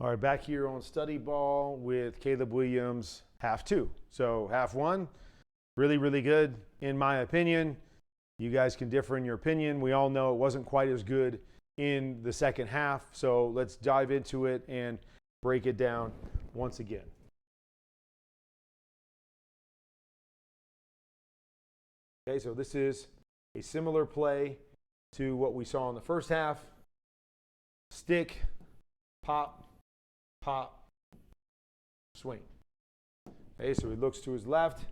All right, back here on study ball with Caleb Williams, half two. So half one, really, really good in my opinion. You guys can differ in your opinion. We all know it wasn't quite as good in the second half. So let's dive into it and break it down once again. Okay, so this is a similar play to what we saw in the first half. Stick, pop, pop, swing. Okay, so he looks to his left.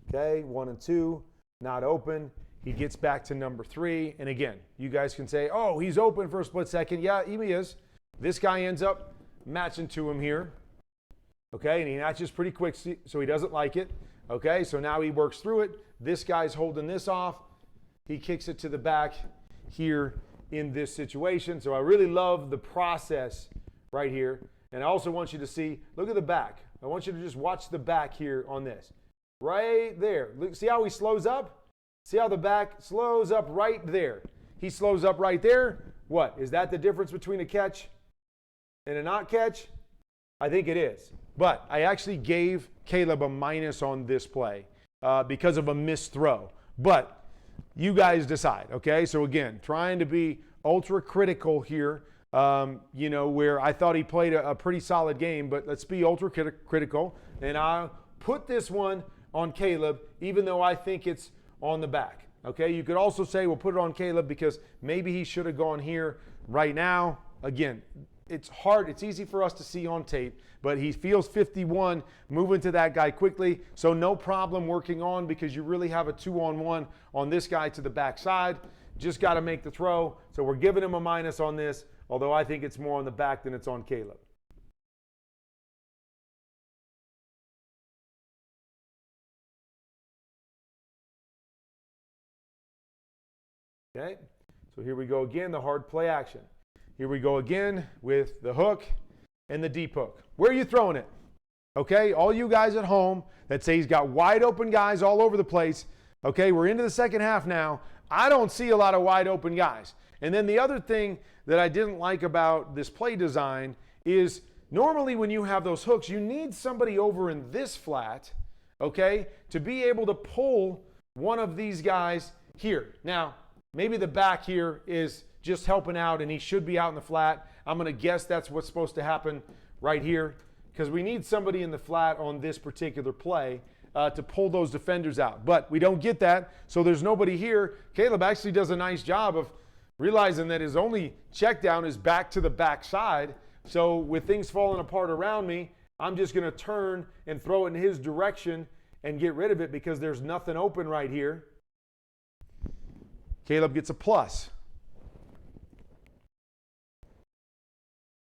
Okay, 1 and 2, not open. He gets back to number 3. And again, you guys can say, oh, he's open for a split second. Yeah, he is. This guy ends up matching to him here. Okay, and he matches pretty quick, so he doesn't like it. Okay, so now he works through it. This guy's holding this off. He kicks it to the back here in this situation. So I really love the process right here. And I also want you to see, look at the back. I want you to just watch the back here on this. Right there. Look, see how he slows up? See how the back slows up right there. He slows up right there. What? Is that the difference between a catch and a not catch? I think it is. But I actually gave Caleb a minus on this play because of a missed throw. But you guys decide, okay? So again, trying to be ultra critical here. Where I thought he played a pretty solid game, but let's be ultra critical. And I'll put this one on Caleb, even though I think it's on the back. Okay, you could also say we'll put it on Caleb because maybe he should have gone here right now. Again, it's hard. It's easy for us to see on tape, but he feels 51, moving to that guy quickly. So no problem working on because you really have a 2-on-1 on this guy to the backside. Just got to make the throw. So we're giving him a minus on this, although I think it's more on the back than it's on Caleb. Okay, so here we go again, the hard play action. Here we go again with the hook and the deep hook. Where are you throwing it? Okay, all you guys at home that say he's got wide open guys all over the place. Okay, we're into the second half now. I don't see a lot of wide open guys. And then the other thing that I didn't like about this play design is normally when you have those hooks, you need somebody over in this flat, okay, to be able to pull one of these guys here. Now, maybe the back here is just helping out and he should be out in the flat. I'm going to guess that's what's supposed to happen right here because we need somebody in the flat on this particular play to pull those defenders out. But we don't get that, so there's nobody here. Caleb actually does a nice job of realizing that his only check down is back to the backside. So with things falling apart around me, I'm just going to turn and throw it in his direction and get rid of it because there's nothing open right here. Caleb gets a plus.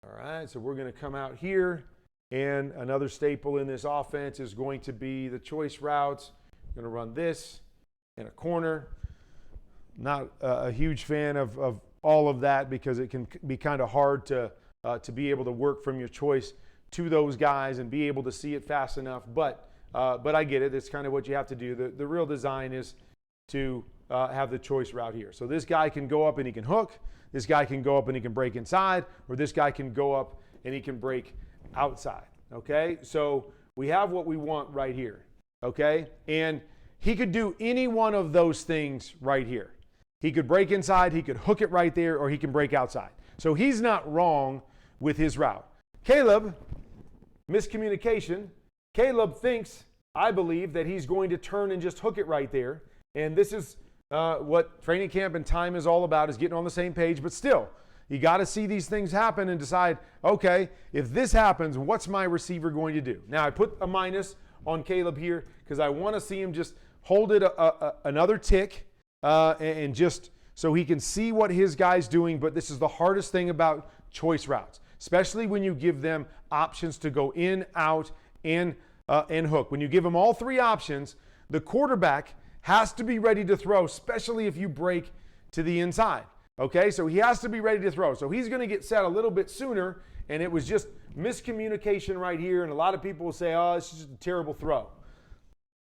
All right, so we're going to come out here, and another staple in this offense is going to be the choice routes. Going to run this in a corner. Not a huge fan of all of that because it can be kind of hard to be able to work from your choice to those guys and be able to see it fast enough. But I get it. It's kind of what you have to do. The real design is to have the choice route here. So this guy can go up and he can hook. This guy can go up and he can break inside, or this guy can go up and he can break outside. Okay, so we have what we want right here. Okay, and he could do any one of those things right here. He could break inside, he could hook it right there, or he can break outside. So he's not wrong with his route. Caleb, miscommunication. Caleb thinks, I believe, that he's going to turn and just hook it right there. And this is what training camp and time is all about, is getting on the same page. But still, you got to see these things happen and decide, okay, if this happens, what's my receiver going to do? Now, I put a minus on Caleb here because I want to see him just hold it another tick and just so he can see what his guy's doing. But this is the hardest thing about choice routes, especially when you give them options to go in, out, and hook. When you give them all three options, the quarterback has to be ready to throw, especially if you break to the inside. Okay, so he has to be ready to throw. So he's going to get set a little bit sooner, and it was just miscommunication right here. And a lot of people will say, oh, it's just a terrible throw.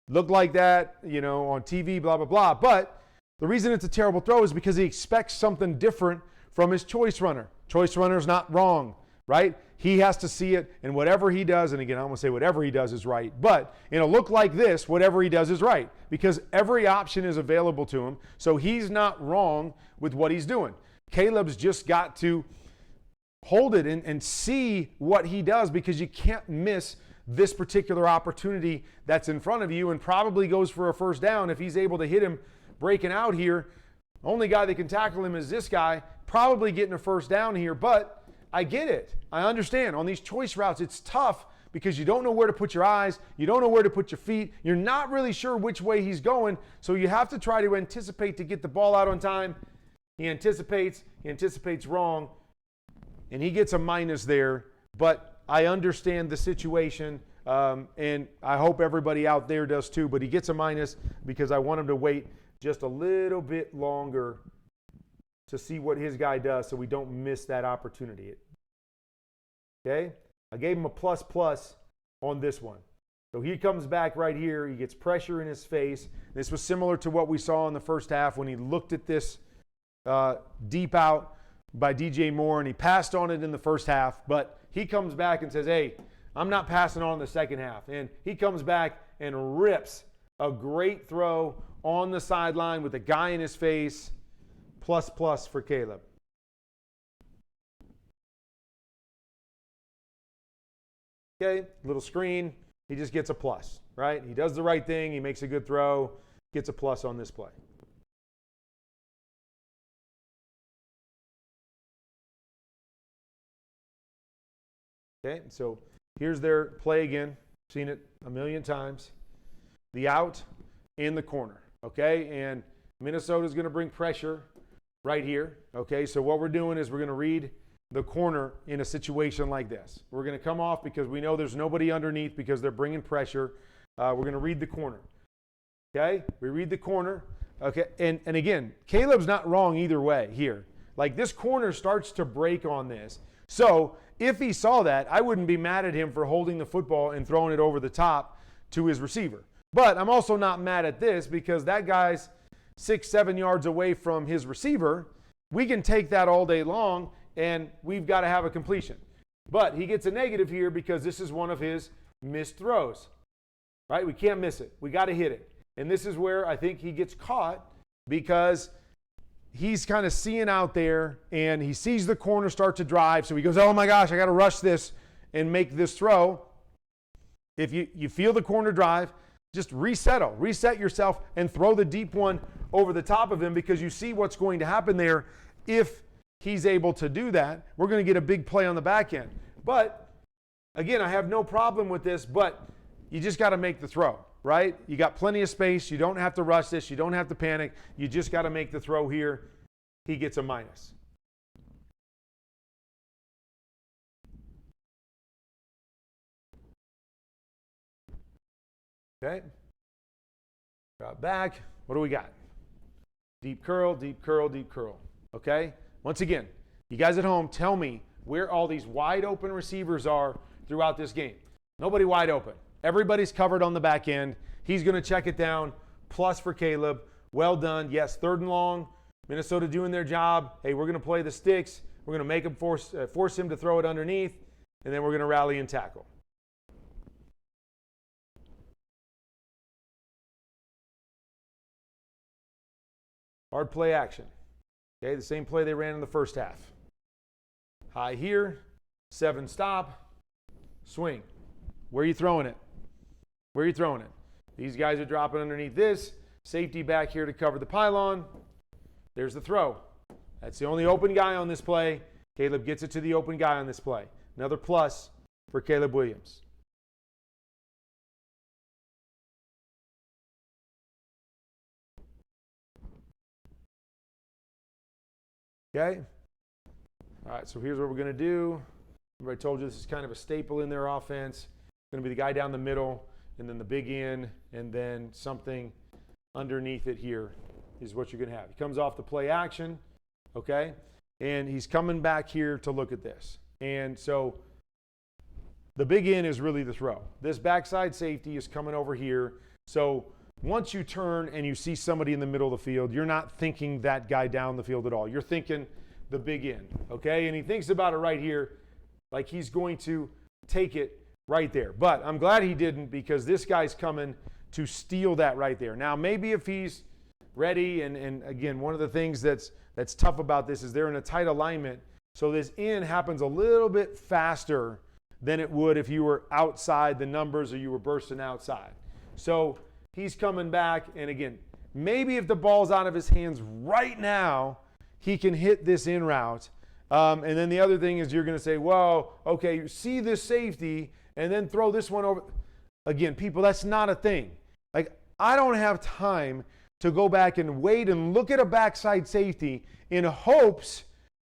Looked like that, on TV, blah, blah, blah. But the reason it's a terrible throw is because he expects something different from his choice runner. Choice runner's not wrong. right? He has to see it, and whatever he does, and again, I'm going to say whatever he does is right, but in a look like this, whatever he does is right, because every option is available to him, so he's not wrong with what he's doing. Caleb's just got to hold it and see what he does, because you can't miss this particular opportunity that's in front of you, and probably goes for a first down if he's able to hit him breaking out here. Only guy that can tackle him is this guy, probably getting a first down here, but I get it. I understand. On these choice routes, it's tough because you don't know where to put your eyes. You don't know where to put your feet. You're not really sure which way he's going, so you have to try to anticipate to get the ball out on time. He anticipates wrong, and he gets a minus there, but I understand the situation, and I hope everybody out there does too, but he gets a minus because I want him to wait just a little bit longer to see what his guy does so we don't miss that opportunity. Okay? I gave him a plus on this one. So he comes back right here. He gets pressure in his face. This was similar to what we saw in the first half when he looked at this deep out by DJ Moore, and he passed on it in the first half, but he comes back and says, hey, I'm not passing on in the second half. And he comes back and rips a great throw on the sideline with a guy in his face. Plus for Caleb. Okay, little screen. He just gets a plus, right? He does the right thing. He makes a good throw. Gets a plus on this play. Okay, so here's their play again. Seen it a million times. The out in the corner, okay? And Minnesota's going to bring pressure right here, okay? So what we're doing is we're going to read the corner in a situation like this. We're going to come off because we know there's nobody underneath because they're bringing pressure. We're going to read the corner, okay? We read the corner, okay? And again, Caleb's not wrong either way here. Like, this corner starts to break on this. So if he saw that, I wouldn't be mad at him for holding the football and throwing it over the top to his receiver. But I'm also not mad at this because that guy's 6-7 yards away from his receiver. We can take that all day long, and we've got to have a completion. But he gets a negative here because this is one of his missed throws, right? We can't miss it. We got to hit it. And this is where I think he gets caught because he's kind of seeing out there, and he sees the corner start to drive. So he goes, oh my gosh, I got to rush this and make this throw. If you feel the corner drive, just reset yourself and throw the deep one over the top of him because you see what's going to happen there. If he's able to do that, we're going to get a big play on the back end. But again, I have no problem with this, but you just got to make the throw, right? You got plenty of space. You don't have to rush this. You don't have to panic. You just got to make the throw here. He gets a minus. Okay. Drop back. What do we got? Deep curl, deep curl, deep curl. Okay? Once again, you guys at home, tell me where all these wide open receivers are throughout this game. Nobody wide open. Everybody's covered on the back end. He's going to check it down. Plus for Caleb. Well done. Yes, 3rd and long. Minnesota doing their job. Hey, we're going to play the sticks. We're going to make him force him to throw it underneath, and then we're going to rally and tackle. Hard play action. Okay, the same play they ran in the first half. High here, 7 stop, swing. Where are you throwing it? Where are you throwing it? These guys are dropping underneath this. Safety back here to cover the pylon. There's the throw. That's the only open guy on this play. Caleb gets it to the open guy on this play. Another plus for Caleb Williams. Okay? All right, so here's what we're going to do. Remember I told you this is kind of a staple in their offense. It's going to be the guy down the middle, and then the big end, and then something underneath it here is what you're going to have. He comes off the play action, okay? And he's coming back here to look at this. And so the big end is really the throw. This backside safety is coming over here. So once you turn and you see somebody in the middle of the field, you're not thinking that guy down the field at all. You're thinking the big end, okay? And he thinks about it right here. like he's going to take it right there. But I'm glad he didn't, because this guy's coming to steal that right there. Now, maybe if he's ready, and again, one of the things that's tough about this is they're in a tight alignment, so this in happens a little bit faster than it would if you were outside the numbers or you were bursting outside. So he's coming back, and again, maybe if the ball's out of his hands right now, he can hit this in route. And then the other thing is you're going to say, well, okay, you see this safety and then throw this one over. Again, people, that's not a thing. Like, I don't have time to go back and wait and look at a backside safety in hopes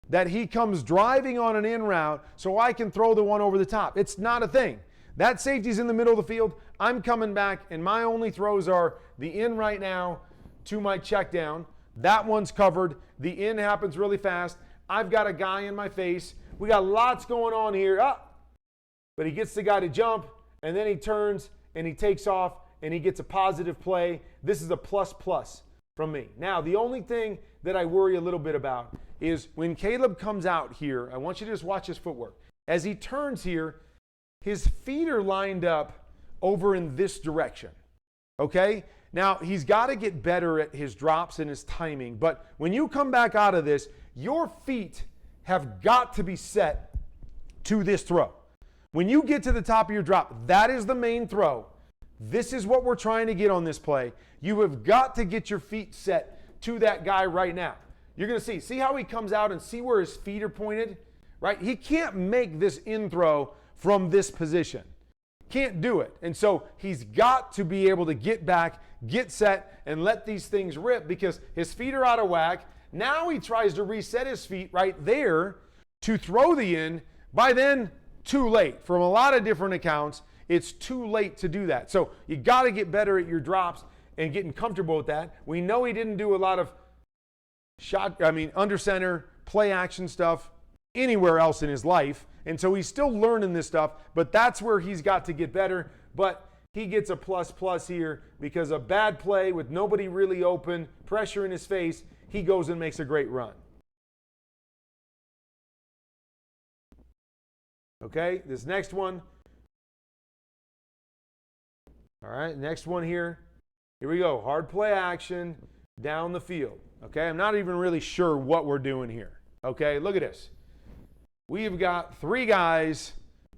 that he comes driving on an in route so I can throw the one over the top. It's not a thing. That safety's in the middle of the field. I'm coming back, and my only throws are the in right now to my check down. That one's covered. The in happens really fast. I've got a guy in my face. We got lots going on here. But he gets the guy to jump, and then he turns, and he takes off, and he gets a positive play. This is a plus from me. Now, the only thing that I worry a little bit about is when Caleb comes out here, I want you to just watch his footwork. As he turns here, his feet are lined up over in this direction, okay? Now, he's got to get better at his drops and his timing, but when you come back out of this, your feet have got to be set to this throw. When you get to the top of your drop, that is the main throw. This is what we're trying to get on this play. You have got to get your feet set to that guy right now. You're going to see how he comes out and see where his feet are pointed, right? He can't make this in throw from this position. Can't do it. And so he's got to be able to get back, get set, and let these things rip because his feet are out of whack. Now he tries to reset his feet right there to throw the in. By then, too late. From a lot of different accounts, it's too late to do that. So you got to get better at your drops and getting comfortable with that. We know he didn't do a lot of under center, play action stuff anywhere else in his life. And so he's still learning this stuff, but that's where he's got to get better. But he gets a plus here because a bad play with nobody really open, pressure in his face, he goes and makes a great run. Okay, this next one. All right, next one here. Here we go. Hard play action down the field. Okay, I'm not even really sure what we're doing here. Okay, look at this. We've got three guys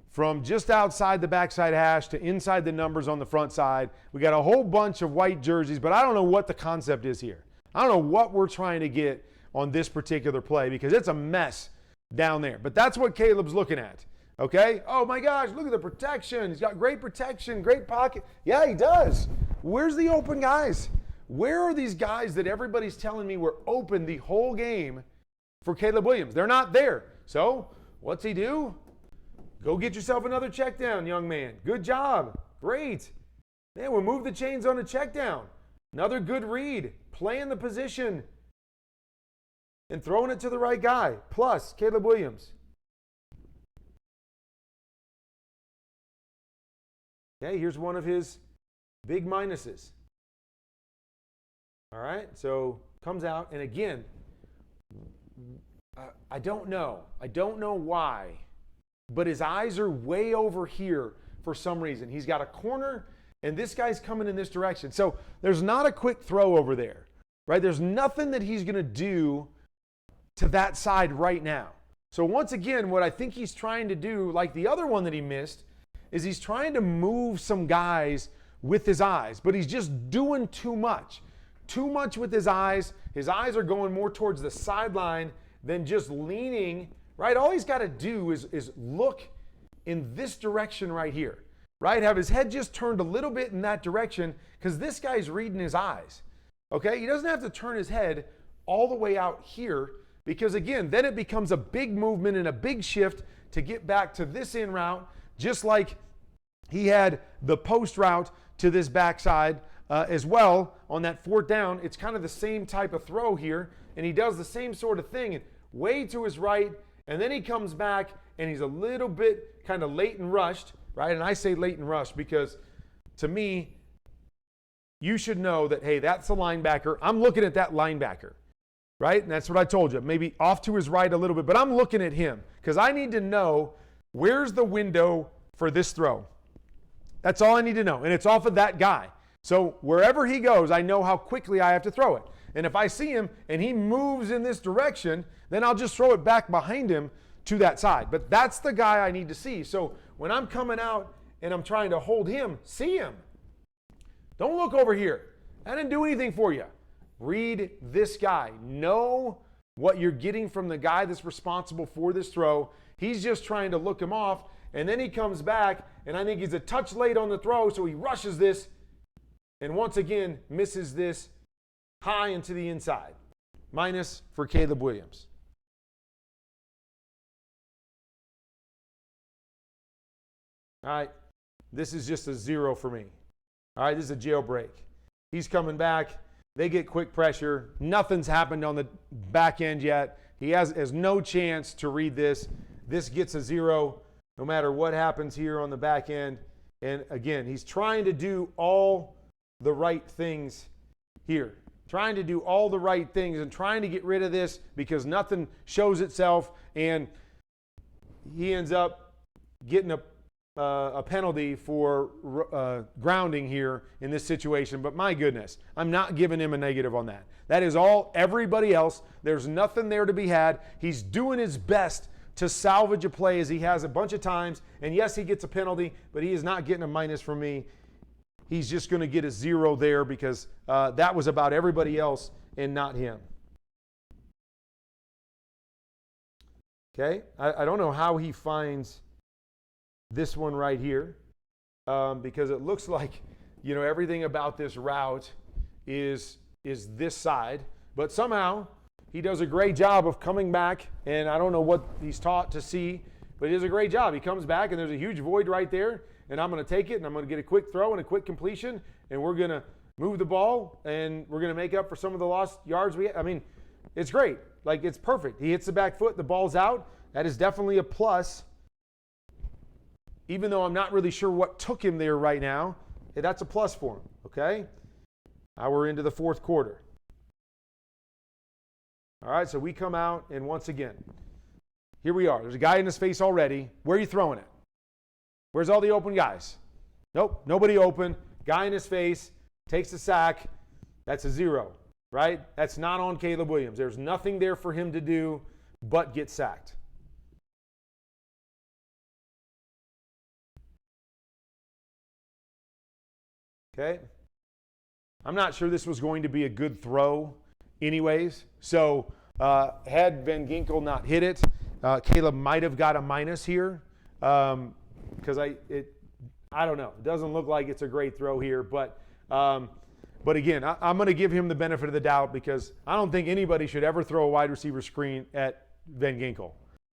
from just outside the backside hash to inside the numbers on the front side. We got a whole bunch of white jerseys, but I don't know what the concept is here. I don't know what we're trying to get on this particular play because it's a mess down there. But that's what Caleb's looking at. Okay? Oh my gosh, look at the protection. He's got great protection, great pocket. Yeah, he does. Where's the open guys? Where are these guys that everybody's telling me were open the whole game for Caleb Williams? They're not there. So, what's he do? Go get yourself another check down, young man. Good job. Great. Man, we'll move the chains on a check down. Another good read. Playing the position and throwing it to the right guy. Plus, Caleb Williams. Okay, here's one of his big minuses. All right, so comes out, and again, I don't know. I don't know why, but his eyes are way over here for some reason. He's got a corner, and this guy's coming in this direction. So there's not a quick throw over there, right? There's nothing that he's going to do to that side right now. So once again, what I think he's trying to do, like the other one that he missed, is he's trying to move some guys with his eyes, but he's just doing too much. Too much with his eyes. His eyes are going more towards the sideline than just leaning, right? All he's got to do is look in this direction right here, right? Have his head just turned a little bit in that direction because this guy's reading his eyes, okay? He doesn't have to turn his head all the way out here because, again, then it becomes a big movement and a big shift to get back to this in route, just like he had the post route to this backside as well on that fourth down. It's kind of the same type of throw here, and he does the same sort of thing, and way to his right, and then he comes back, and he's a little bit kind of late and rushed, right? And I say late and rushed because, to me, you should know that, hey, that's a linebacker. I'm looking at that linebacker, right? And that's what I told you. Maybe off to his right a little bit, but I'm looking at him because I need to know where's the window for this throw? That's all I need to know. And it's off of that guy. So wherever he goes, I know how quickly I have to throw it. And if I see him and he moves in this direction, then I'll just throw it back behind him to that side. But that's the guy I need to see. So when I'm coming out and I'm trying to hold him, see him. Don't look over here. I didn't do anything for you. Read this guy. Know what you're getting from the guy that's responsible for this throw. He's just trying to look him off, and then he comes back, and I think he's a touch late on the throw, so he rushes this, and once again misses this high into the inside. Minus for Caleb Williams. All right, this is just a 0 for me. All right, this is a jailbreak. He's coming back. They get quick pressure. Nothing's happened on the back end yet. He has no chance to read this. This gets a 0 no matter what happens here on the back end. And again, he's trying to do all the right things here. Trying to do all the right things and trying to get rid of this because nothing shows itself. And he ends up getting a penalty for grounding here in this situation. But my goodness, I'm not giving him a negative on that. That is all everybody else. There's nothing there to be had. He's doing his best to salvage a play as he has a bunch of times. And yes, he gets a penalty, but he is not getting a minus from me. He's just going to get a 0 there because that was about everybody else and not him. Okay, I don't know how he finds this one right here, because it looks like, you know, everything about this route is this side, but somehow he does a great job of coming back, and I don't know what he's taught to see, but he does a great job. He comes back, and there's a huge void right there, and I'm going to take it, and I'm going to get a quick throw and a quick completion, and we're going to move the ball, and we're going to make up for some of the lost yards we had. I mean, it's great. Like, it's perfect. He hits the back foot, the ball's out. That is definitely a plus. Even though I'm not really sure what took him there right now, that's a plus for him, okay? Now we're into the fourth quarter. All right, so we come out, and once again, here we are. There's a guy in his face already. Where are you throwing it? Where's all the open guys? Nope, nobody open. Guy in his face, takes a sack. That's a 0, right? That's not on Caleb Williams. There's nothing there for him to do but get sacked. Okay, I'm not sure this was going to be a good throw anyways. So had Van Ginkel not hit it, Caleb might have got a minus here because I don't know. It doesn't look like it's a great throw here. But again, I'm going to give him the benefit of the doubt because I don't think anybody should ever throw a wide receiver screen at Van Ginkel.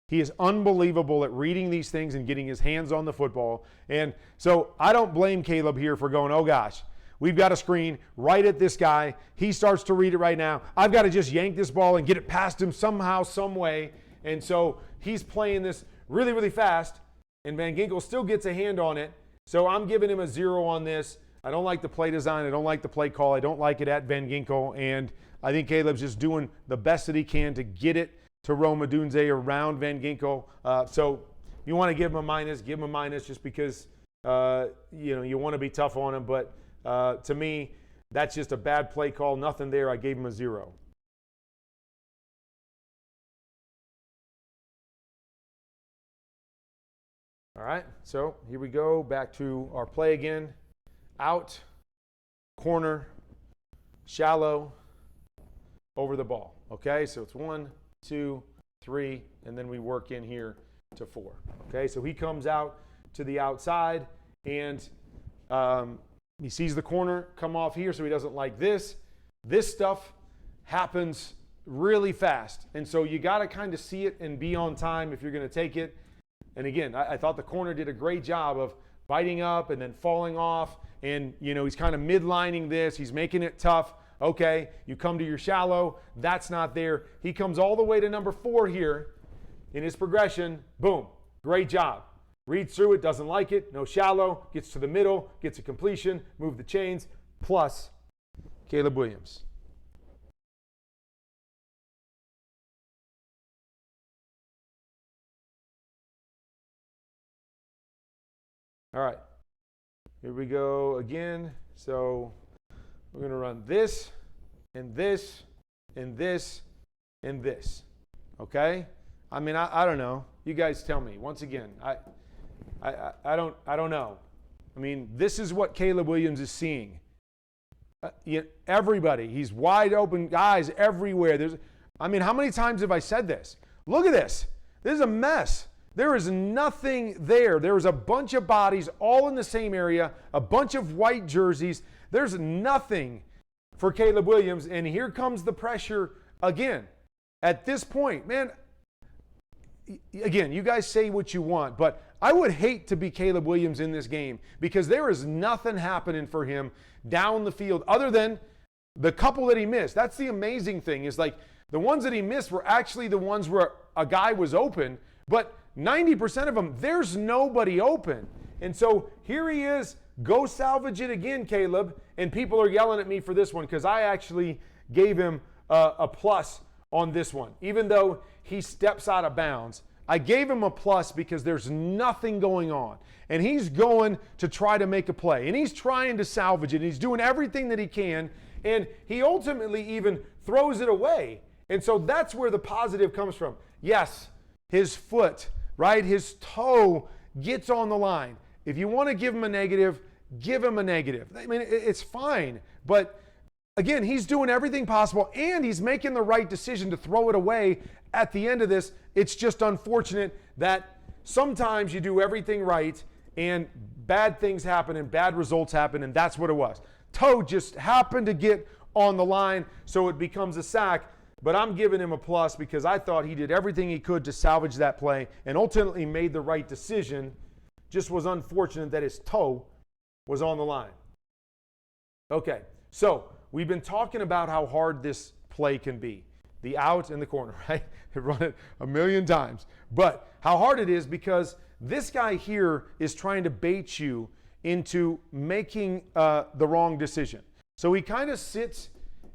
He is unbelievable at reading these things and getting his hands on the football. And so I don't blame Caleb here for going, oh gosh, we've got a screen right at this guy. He starts to read it right now. I've got to just yank this ball and get it past him somehow, some way. And so he's playing this really, really fast, and Van Ginkel still gets a hand on it. So I'm giving him a 0 on this. I don't like the play design. I don't like the play call. I don't like it at Van Ginkel. And I think Caleb's just doing the best that he can to get it to Rome Odunze around Van Ginkel. So you want to give him a minus, give him a minus just because, you want to be tough on him. But to me, that's just a bad play call. Nothing there. I gave him a 0. All right, so here we go. Back to our play again. Out, corner, shallow, over the ball. Okay, so it's 1, 2, 3, and then we work in here to 4. Okay, so he comes out to the outside, and he sees the corner come off here, so he doesn't like this. This stuff happens really fast, and so you got to kind of see it and be on time if you're going to take it. And again, I thought the corner did a great job of biting up and then falling off, and he's kind of midlining this. He's making it tough. Okay, you come to your shallow. That's not there. He comes all the way to number 4 here in his progression. Boom. Great job. Reads through it, doesn't like it. No shallow. Gets to the middle, gets a completion, move the chains. Plus Caleb Williams. All right. Here we go again. So we're going to run this and this and this and this. Okay? I mean, I don't know. You guys tell me. Once again, I don't know. I mean, this is what Caleb Williams is seeing. Everybody, he's wide open, guys everywhere. How many times have I said this? Look at this. This is a mess. There is nothing there. There is a bunch of bodies all in the same area, a bunch of white jerseys. There's nothing for Caleb Williams, and here comes the pressure again. At this point, man, again, you guys say what you want, but I would hate to be Caleb Williams in this game because there is nothing happening for him down the field other than the couple that he missed. That's the amazing thing is like the ones that he missed were actually the ones where a guy was open, but 90% of them, there's nobody open. And so here he is, go salvage it again, Caleb. And people are yelling at me for this one because I actually gave him a plus on this one. Even though he steps out of bounds, I gave him a plus because there's nothing going on. And he's going to try to make a play. And he's trying to salvage it. He's doing everything that he can. And he ultimately even throws it away. And so that's where the positive comes from. Yes, his foot, right? His toe gets on the line. If you want to give him a negative, give him a negative. I mean, it's fine. But again, he's doing everything possible and he's making the right decision to throw it away at the end of this. It's just unfortunate that sometimes you do everything right and bad things happen and bad results happen, and that's what it was. Toe just happened to get on the line, so it becomes a sack. But I'm giving him a plus because I thought he did everything he could to salvage that play and ultimately made the right decision. Just was unfortunate that his toe was on the line. Okay, so we've been talking about how hard this play can be. The out and the corner, right? They run it a million times. But how hard it is because this guy here is trying to bait you into making the wrong decision. So he kind of sits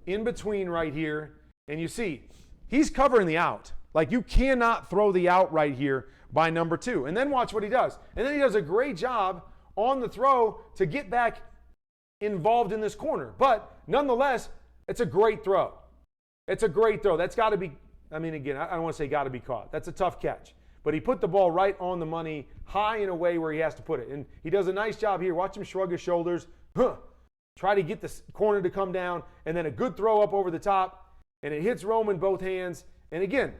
in between right here. And you see, he's covering the out. Like you cannot throw the out right here by number 2. And then watch what he does. And then he does a great job on the throw to get back involved in this corner. But nonetheless, it's a great throw. It's a great throw. That's got to be, I don't want to say got to be caught. That's a tough catch. But he put the ball right on the money, high and away where he has to put it. And he does a nice job here. Watch him shrug his shoulders. Try to get the corner to come down. And then a good throw up over the top. And it hits Roman both hands. And again,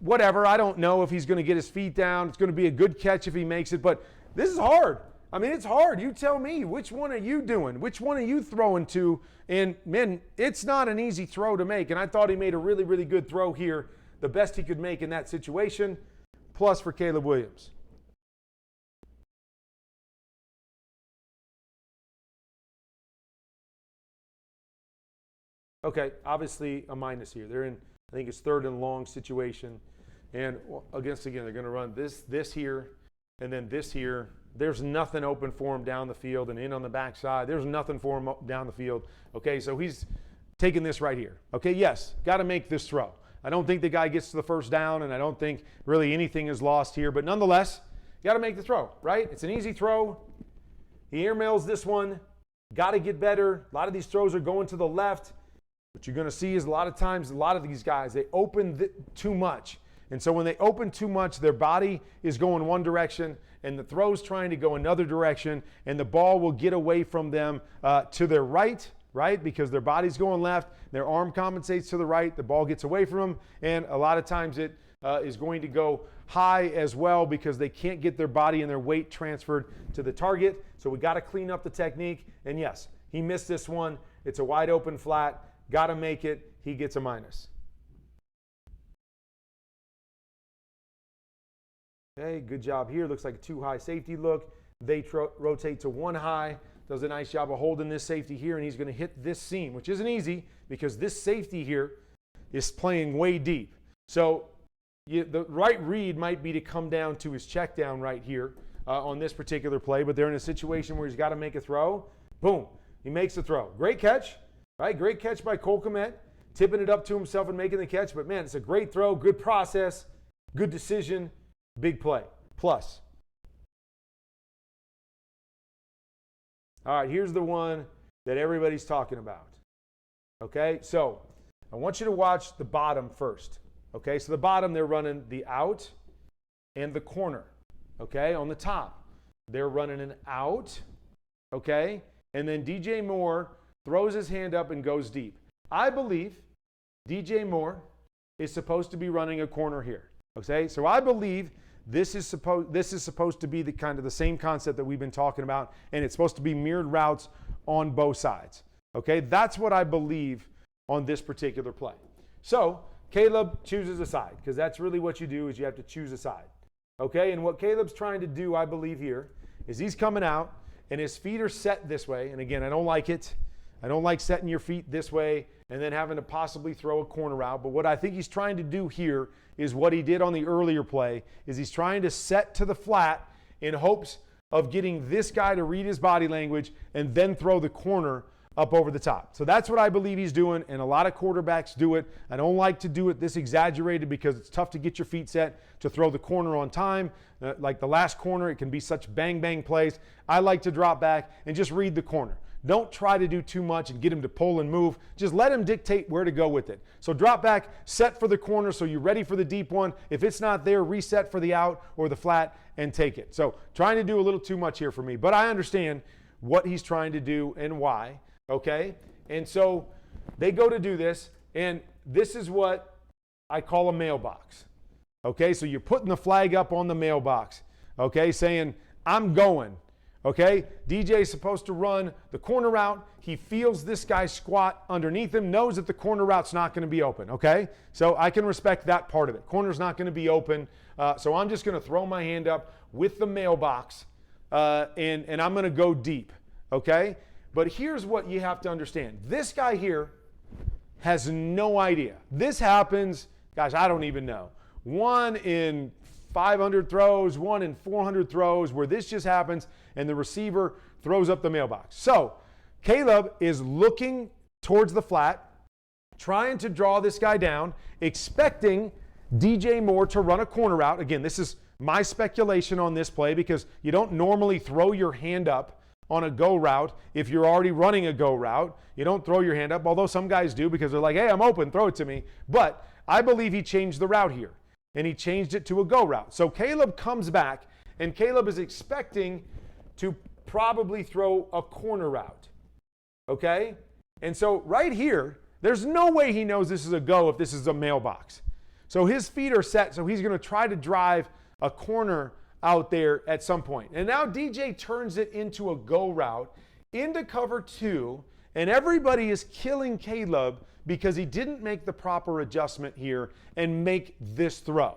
whatever. I don't know if he's going to get his feet down. It's going to be a good catch if he makes it. But this is hard. I mean, it's hard. You tell me. Which one are you doing? Which one are you throwing to? And, man, it's not an easy throw to make. And I thought he made a really, really good throw here. The best he could make in that situation. Plus for Caleb Williams. Okay, obviously a minus here. They're in, I think it's 3rd and long situation. And again, they're going to run this here, and then this here. There's nothing open for him down the field and in on the backside. There's nothing for him down the field. Okay, so he's taking this right here. Okay, yes, got to make this throw. I don't think the guy gets to the first down, and I don't think really anything is lost here. But nonetheless, you got to make the throw, right? It's an easy throw. He airmails this one. Got to get better. A lot of these throws are going to the left. What you're going to see is a lot of times, a lot of these guys, they open too much. And so when they open too much, their body is going one direction and the throw's trying to go another direction, and the ball will get away from them to their right, because their body's going left, their arm compensates to the right, the ball gets away from them, and a lot of times it is going to go high as well because they can't get their body and their weight transferred to the target. So we got to clean up the technique. And yes, he missed this one. It's a wide open flat. Got to make it. He gets a minus. Okay, good job here. Looks like a 2 high safety look. They rotate to 1 high. Does a nice job of holding this safety here, and he's going to hit this seam, which isn't easy because this safety here is playing way deep. So the right read might be to come down to his check down right here on this particular play, but they're in a situation where he's got to make a throw. Boom. He makes the throw. Great catch. Right, great catch by Cole Kmet, tipping it up to himself and making the catch. But, man, it's a great throw, good process, good decision, big play. Plus. All right, here's the one that everybody's talking about. Okay, so I want you to watch the bottom first. Okay, so the bottom, they're running the out and the corner. Okay, on the top, they're running an out. Okay, and then DJ Moore throws his hand up and goes deep. I believe DJ Moore is supposed to be running a corner here. Okay, so I believe this is supposed to be the kind of the same concept that we've been talking about, and it's supposed to be mirrored routes on both sides. Okay, that's what I believe on this particular play. So Caleb chooses a side, because that's really what you do, is you have to choose a side. Okay, and what Caleb's trying to do, I believe here, is he's coming out and his feet are set this way. And again, I don't like it. I don't like setting your feet this way and then having to possibly throw a corner route. But what I think he's trying to do here is what he did on the earlier play, is he's trying to set to the flat in hopes of getting this guy to read his body language and then throw the corner up over the top. So that's what I believe he's doing, and a lot of quarterbacks do it. I don't like to do it this exaggerated because it's tough to get your feet set to throw the corner on time. Like the last corner, it can be such bang plays. I like to drop back and just read the corner. Don't try to do too much and get him to pull and move. Just let him dictate where to go with it. So drop back, set for the corner so you're ready for the deep one. If it's not there, reset for the out or the flat and take it. So trying to do a little too much here for me, but I understand what he's trying to do and why. Okay, and so they go to do this, and this is what I call a mailbox. Okay, so you're putting the flag up on the mailbox, okay, saying, I'm going. Okay, DJ is supposed to run the corner route. He feels this guy squat underneath him, knows that the corner route's not going to be open. Okay, so I can respect that part of it. Corner's not going to be open, so I'm just going to throw my hand up with the mailbox, and I'm going to go deep. Okay. But here's what you have to understand. This guy here has no idea. This happens, gosh, I don't even know. 1 in 500 throws, 1 in 400 throws where this just happens and the receiver throws up the mailbox. So Caleb is looking towards the flat, trying to draw this guy down, expecting DJ Moore to run a corner route. Again, this is my speculation on this play because you don't normally throw your hand up on a go route. If you're already running a go route, you don't throw your hand up, although some guys do because they're like, hey, I'm open, throw it to me. But I believe he changed the route here, and he changed it to a go route. So Caleb comes back, and Caleb is expecting to probably throw a corner route, okay? And so right here, there's no way he knows this is a go if this is a mailbox. So his feet are set, so he's going to try to drive a corner out there at some point. And now DJ turns it into a go route into cover 2, and everybody is killing Caleb because he didn't make the proper adjustment here and make this throw.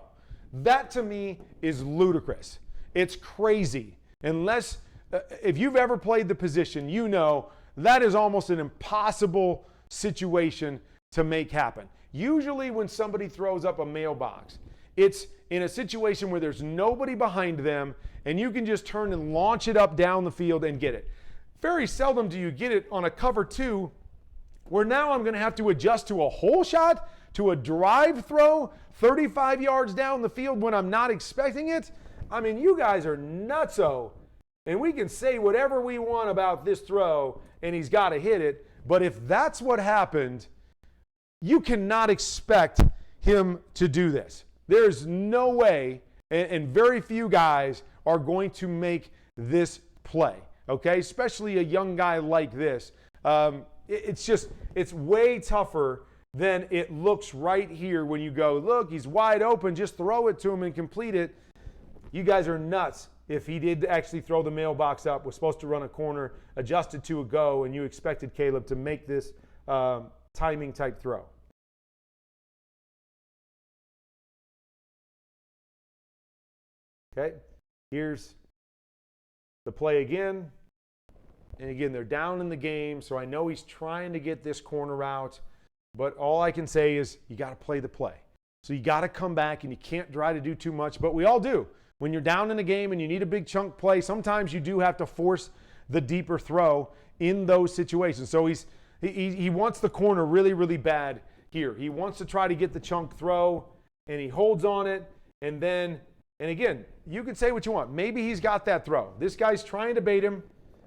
That to me is ludicrous. It's crazy. Unless, if you've ever played the position, you know that is almost an impossible situation to make happen. Usually when somebody throws up a mailbox, it's in a situation where there's nobody behind them and you can just turn and launch it up down the field and get it. Very seldom do you get it on a cover 2 where now I'm going to have to adjust to a hole shot, to a drive throw 35 yards down the field when I'm not expecting it. I mean, you guys are nutso. And we can say whatever we want about this throw and he's got to hit it. But if that's what happened, you cannot expect him to do this. There's no way, and very few guys are going to make this play, okay? Especially a young guy like this. It's way tougher than it looks right here when you go, look, he's wide open, just throw it to him and complete it. You guys are nuts if he did actually throw the mailbox up, was supposed to run a corner, adjusted to a go, and you expected Caleb to make this timing type throw. Okay, here's the play again. And again, they're down in the game, so I know he's trying to get this corner out. But all I can say is you got to play the play. So you got to come back, and you can't try to do too much. But we all do. When you're down in the game and you need a big chunk play, sometimes you do have to force the deeper throw in those situations. So he wants the corner really, really bad here. He wants to try to get the chunk throw, and he holds on it, and then... And again, you can say what you want. Maybe he's got that throw. This guy's trying to bait him,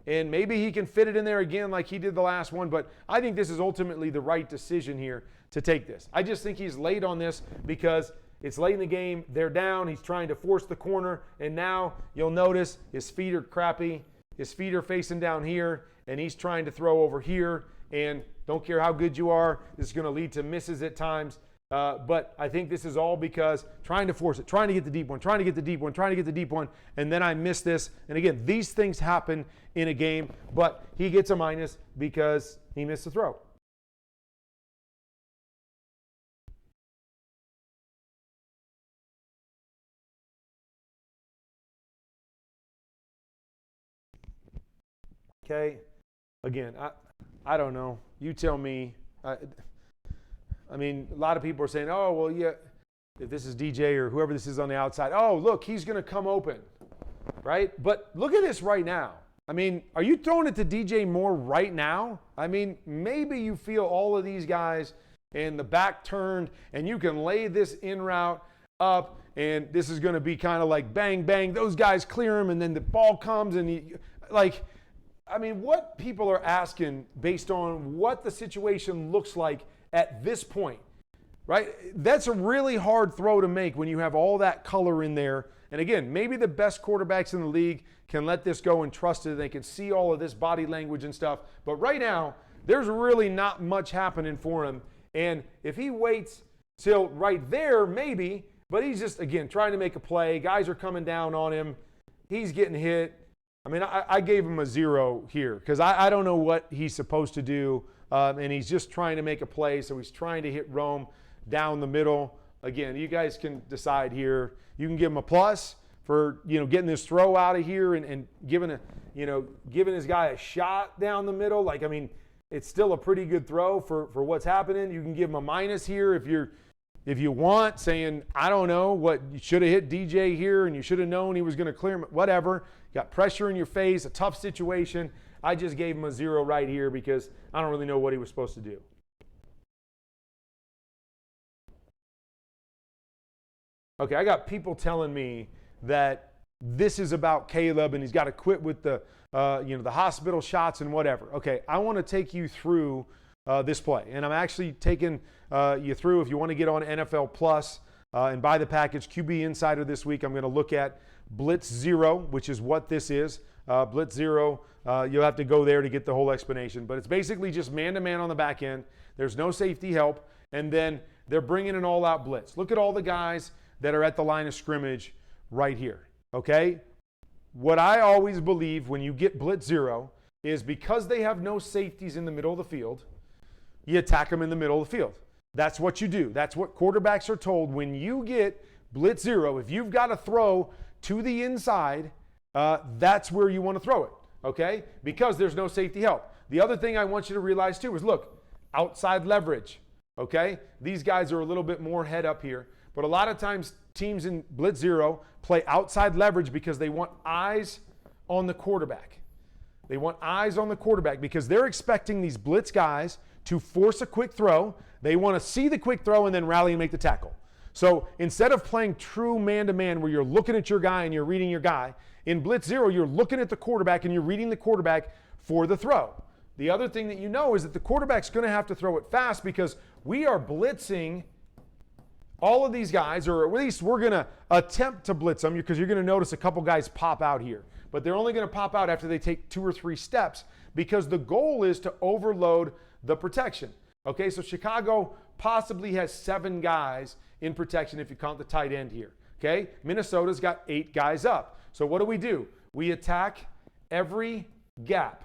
and maybe he can fit it in there again like he did the last one, but I think this is ultimately the right decision here to take this. I just think he's late on this because it's late in the game. They're down. He's trying to force the corner, and now you'll notice his feet are crappy. His feet are facing down here, and he's trying to throw over here, and don't care how good you are, this is going to lead to misses at times. But I think this is all because trying to force it, trying to get the deep one, trying to get the deep one, trying to get the deep one, and then I miss this. And again, these things happen in a game, but he gets a minus because he missed the throw. Okay, again, I don't know. You tell me. I mean, a lot of people are saying, oh, well, yeah, if this is DJ or whoever this is on the outside, oh, look, he's going to come open, right? But look at this right now. I mean, are you throwing it to DJ Moore right now? I mean, maybe you feel all of these guys and the back turned, and you can lay this in route up, and this is going to be kind of like bang, bang. Those guys clear him, and then the ball comes, and I mean, what people are asking based on what the situation looks like at this point, right? That's a really hard throw to make when you have all that color in there. And again, maybe the best quarterbacks in the league can let this go and trust it. They can see all of this body language and stuff. But right now, there's really not much happening for him. And if he waits till right there, maybe, but he's just, again, trying to make a play. Guys are coming down on him. He's getting hit. I mean, I gave him a 0 here because I don't know what he's supposed to do, and he's just trying to make a play, so he's trying to hit Rome down the middle. Again, you guys can decide here. You can give him a plus for getting this throw out of here and giving his guy a shot down the middle. Like, I mean, it's still a pretty good throw for what's happening. You can give him a minus here if you want, saying, I don't know, what you should have hit DJ here and you should have known he was going to clear him, whatever. Got pressure in your face, a tough situation. I just gave him a 0 right here because I don't really know what he was supposed to do. Okay, I got people telling me that this is about Caleb and he's got to quit with the hospital shots and whatever. Okay, I want to take you through this play, and I'm actually taking you through. If you want to get on NFL Plus and buy the package QB Insider this week, I'm going to look at Blitz 0, which is what this is. Blitz 0, you'll have to go there to get the whole explanation. But it's basically just man-to-man on the back end. There's no safety help. And then they're bringing an all-out blitz. Look at all the guys that are at the line of scrimmage right here, okay? What I always believe when you get Blitz 0 is because they have no safeties in the middle of the field, you attack them in the middle of the field. That's what you do. That's what quarterbacks are told. When you get Blitz 0, if you've got to throw to the inside, that's where you want to throw it, okay? Because there's no safety help. The other thing I want you to realize too is, look, outside leverage, okay? These guys are a little bit more head up here, but a lot of times teams in Blitz 0 play outside leverage because they want eyes on the quarterback. They want eyes on the quarterback because they're expecting these blitz guys to force a quick throw. They want to see the quick throw and then rally and make the tackle. So instead of playing true man-to-man where you're looking at your guy and you're reading your guy, in Blitz 0, you're looking at the quarterback and you're reading the quarterback for the throw. The other thing that you know is that the quarterback's going to have to throw it fast because we are blitzing all of these guys, or at least we're going to attempt to blitz them because you're going to notice a couple guys pop out here. But they're only going to pop out after they take 2 or 3 steps because the goal is to overload the protection. Okay, so Chicago possibly has 7 guys in protection if you count the tight end here. Okay, Minnesota's got 8 guys up. So what do? We attack every gap.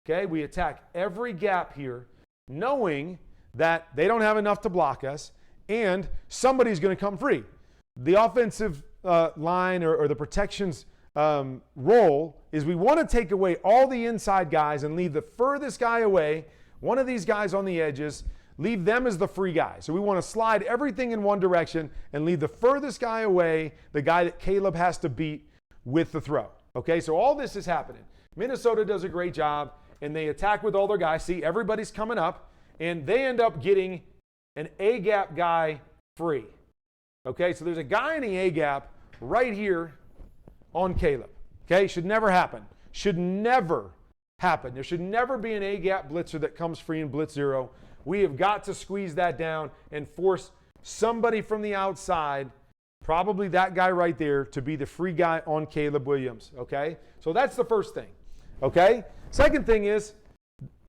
Okay, we attack every gap here, knowing that they don't have enough to block us and somebody's going to come free. The offensive line or the protections role is we want to take away all the inside guys and leave the furthest guy away, one of these guys on the edges, leave them as the free guy. So we want to slide everything in one direction and leave the furthest guy away, the guy that Caleb has to beat with the throw. Okay, so all this is happening. Minnesota does a great job, and they attack with all their guys. See, everybody's coming up, and they end up getting an A-gap guy free. Okay, so there's a guy in the A-gap right here on Caleb. Okay, should never happen. should never happen. There should never be an A-gap blitzer that comes free in blitz zero. We have got to squeeze that down and force somebody from the outside, probably that guy right there, to be the free guy on Caleb Williams, okay? So that's the first thing, okay? Second thing is,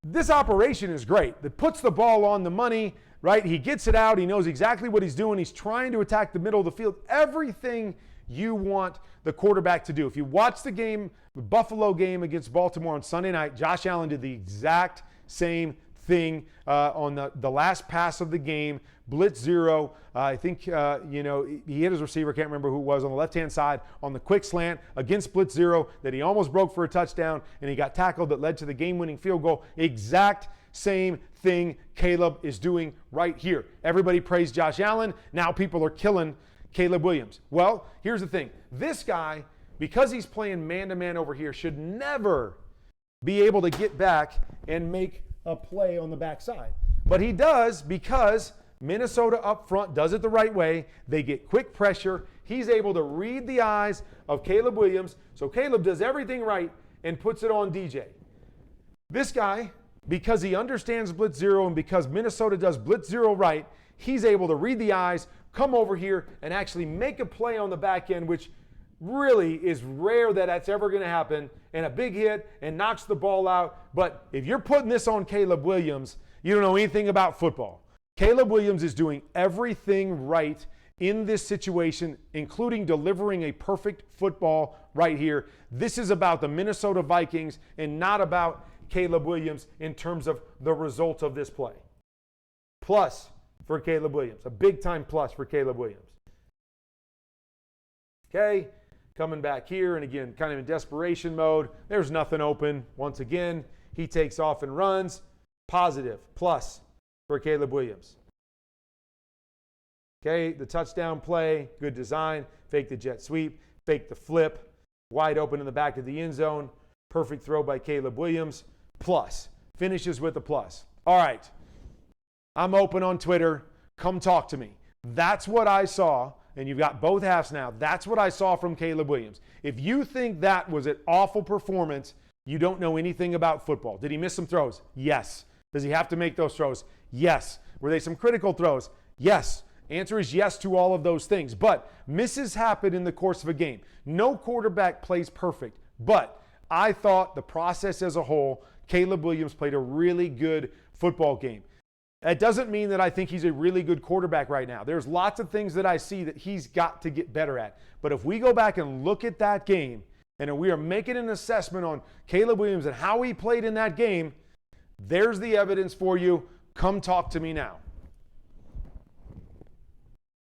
this operation is great. It puts the ball on the money, right? He gets it out. He knows exactly what he's doing. He's trying to attack the middle of the field. Everything you want the quarterback to do. If you watch the game, the Buffalo game against Baltimore on Sunday night, Josh Allen did the exact same thing on the last pass of the game, blitz zero. I think, he hit his receiver, can't remember who it was, on the left-hand side on the quick slant against blitz zero that he almost broke for a touchdown, and he got tackled that led to the game-winning field goal. Exact same thing Caleb is doing right here. Everybody praised Josh Allen. Now people are killing Caleb Williams. Well, here's the thing. This guy, because he's playing man-to-man over here, should never be able to get back and make a play on the backside. But he does, because Minnesota up front does it the right way. They get quick pressure. He's able to read the eyes of Caleb Williams. So Caleb does everything right and puts it on DJ. This guy, because he understands blitz zero and because Minnesota does blitz zero right, he's able to read the eyes, come over here, and actually make a play on the back end, which really is rare that that's ever going to happen, and a big hit and knocks the ball out. But if you're putting this on Caleb Williams, you don't know anything about football. Caleb Williams is doing everything right in this situation, including delivering a perfect football right here. This is about the Minnesota Vikings and not about Caleb Williams in terms of the result of this play. Plus for Caleb Williams, a big-time plus for Caleb Williams. Okay. Coming back here, and again, kind of in desperation mode. There's nothing open. Once again, he takes off and runs. Positive, plus for Caleb Williams. Okay, the touchdown play, good design. Fake the jet sweep, fake the flip. Wide open in the back of the end zone. Perfect throw by Caleb Williams. Plus. Finishes with a plus. All right. I'm open on Twitter. Come talk to me. That's what I saw. And you've got both halves now. That's what I saw from Caleb Williams. If you think that was an awful performance, you don't know anything about football. Did he miss some throws? Yes. Does he have to make those throws? Yes. Were they some critical throws? Yes. Answer is yes to all of those things. But misses happen in the course of a game. No quarterback plays perfect. But I thought the process as a whole, Caleb Williams played a really good football game. That doesn't mean that I think he's a really good quarterback right now. There's lots of things that I see that he's got to get better at. But if we go back and look at that game, and we are making an assessment on Caleb Williams and how he played in that game, there's the evidence for you. Come talk to me now.